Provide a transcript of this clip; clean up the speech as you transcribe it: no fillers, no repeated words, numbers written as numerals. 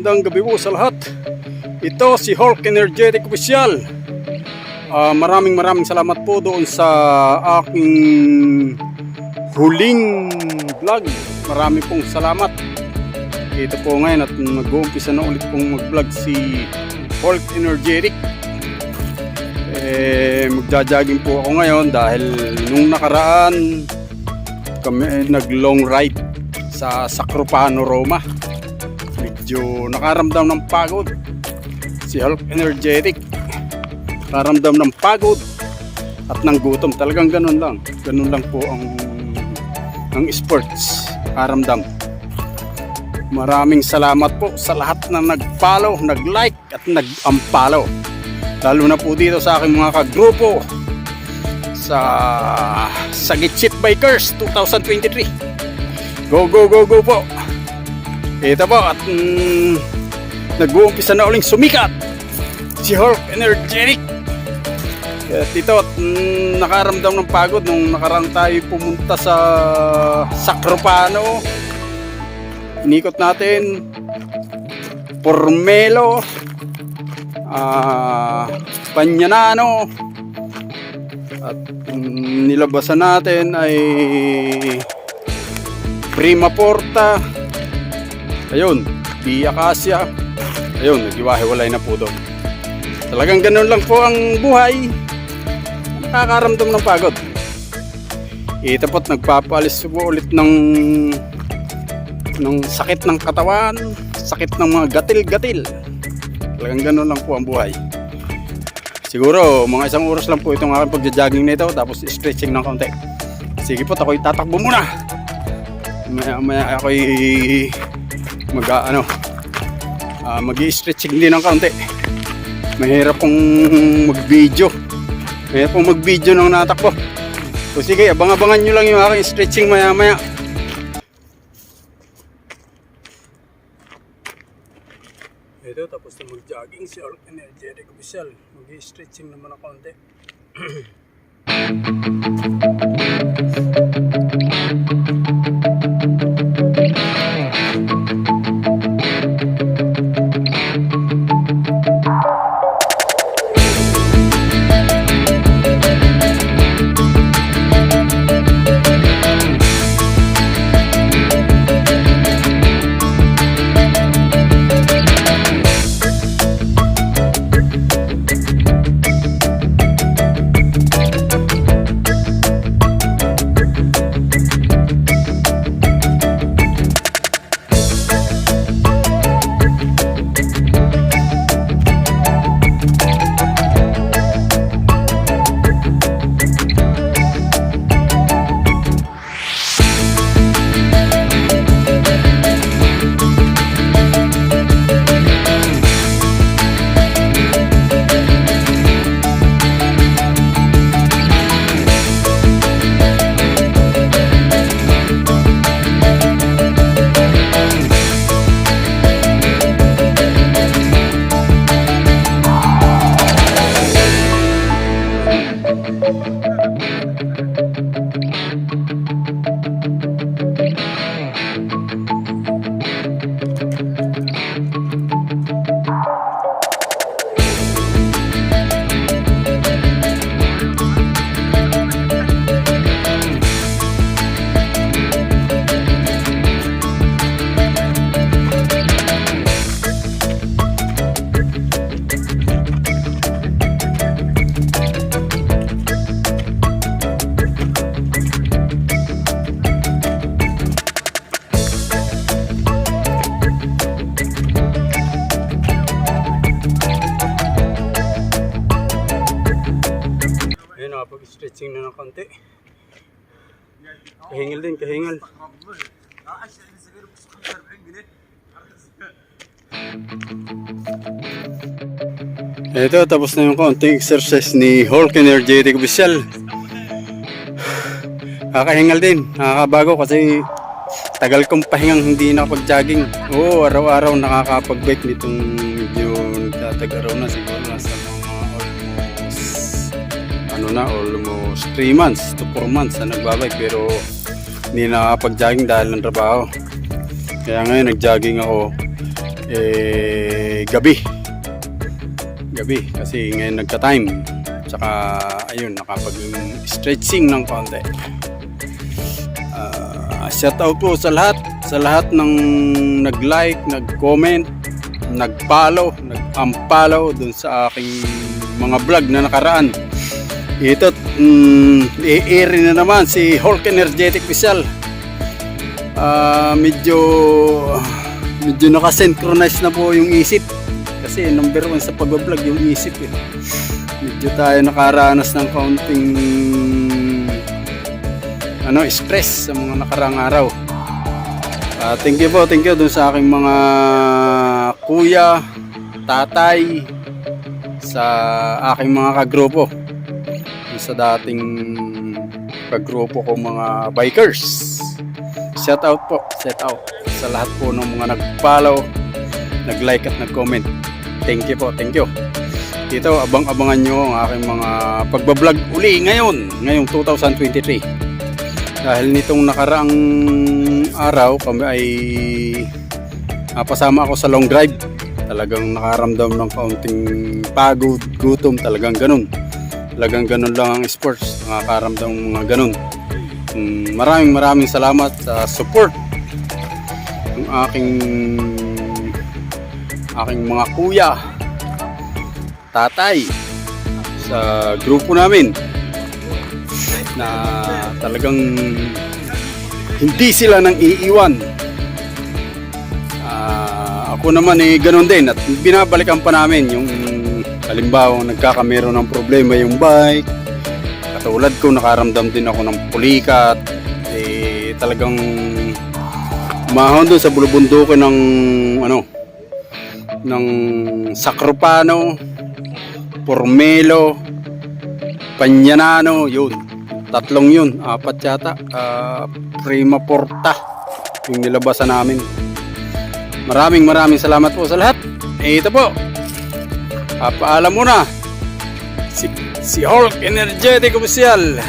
Magandang gabi po sa lahat. Ito si Hulk Energetic Official. Maraming salamat po doon sa aking huling vlog. Marami pong salamat. Ito po ngayon at nag-uumpisa na ulit pong mag-vlog si Hulk Energetic. Magja-jogging po ako ngayon dahil nung nakaraan kami nag-long ride sa Sacropano, Roma. Medyo nakaramdam ng pagod si Hulk Energetic. Nakaramdam ng pagod at ng gutom. Talagang ganun lang po ang sports. Nakaramdam. Maraming salamat po sa lahat na nag-follow, nag-like at nag-unfollow. Lalo na po dito sa aking mga kagrupo sa Sagitsit Bikers 2023. Go po. Ito po at nag-uumpisa na uling sumikat si Hulk Energetic. At ito at nakaramdam ng pagod nung nakaraan tayo pumunta sa Sacropano. Inikot natin Pormelo, Pagnanano, at nilabasan natin ay Prima Porta, ayun, Via Acacia, ayun, naghiwa-hiwalay na po doon. Talagang ganun lang po ang buhay. Nakakaramdam ng pagod. Ito po't nagpapalis po ulit ng sakit ng katawan, sakit ng mga gatil-gatil. Talagang ganun lang po ang buhay. Siguro mga isang oras lang po itong aking pagja-jogging nito, tapos stretching ng kaunti. Sige po, ako'y tatakbo muna. Maya ako'y mag-i-stretching din ng kaunti. Mahirap pong mag-video. Nang natakbo. So sige, abang-abangan nyo lang yung aking stretching maya-maya. Ito, tapos na mag-jogging si Hulk Energetic Official. Mag-i-stretching naman ng kaunti. Pag-stretching na ng konti. Kahingal. Ito, tapos na yung konting exercise ni Hulk Energetic Official. Kakahingal din, nakakabago kasi tagal kong pahingang hindi nakapag-jogging. Oo, araw-araw nakakapag-bike nitong medyo nagtatag-araw na siguro nasa almost 3 months to 4 months na nagbabike, pero hindi nakakapag-jogging dahil ng trabaho. Kaya ngayon nag-jogging ako. gabi kasi ngayon nagka-time, tsaka ayun, nakapag-stretching ng konti. Shout out po sa lahat ng nag-like, nag-comment, nag-follow, nag-unfollow dun sa aking mga vlog na nakaraan. Ito, i-air na naman si Hulk Energetic Official. Medyo nakasynchronize na po yung isip. Kasi number 1 sa pag-vlog yung isip eh. Medyo tayo nakaranas ng kaunting stress sa mga nakaraang araw. Thank you dun sa aking mga kuya, tatay, sa aking mga kagrupo, sa dating kagrupo ko mga bikers. Shout out sa lahat po ng mga nag-follow, nag-like at nag-comment. Thank you. Dito, abang-abangan nyo ang aking mga pagbablog uli ngayong 2023. Dahil nitong nakaraang araw kami ay napasama ako sa long drive. Talagang nakaramdam ng kaunting pagod, gutom, talagang ganun lang ang sports, nakakaramdam ng mga ganun. Maraming salamat sa support ng aking mga kuya, tatay, sa grupo namin na talagang hindi sila nang iiwan. Ako naman ganun din, at binabalikan pa namin yung halimbawa nagkakamero ng problema yung bike. Katulad ko, nakaramdam din ako ng pulikat, talagang umahon doon sa bulubundukin ng Sacropano, Pormelo, Pañanano, yun. Tatlong yun, 4 yata. Prima Porta yung nilabasan namin. Maraming salamat po sa lahat. Ito po, paalam muna si Hulk Energetic Official.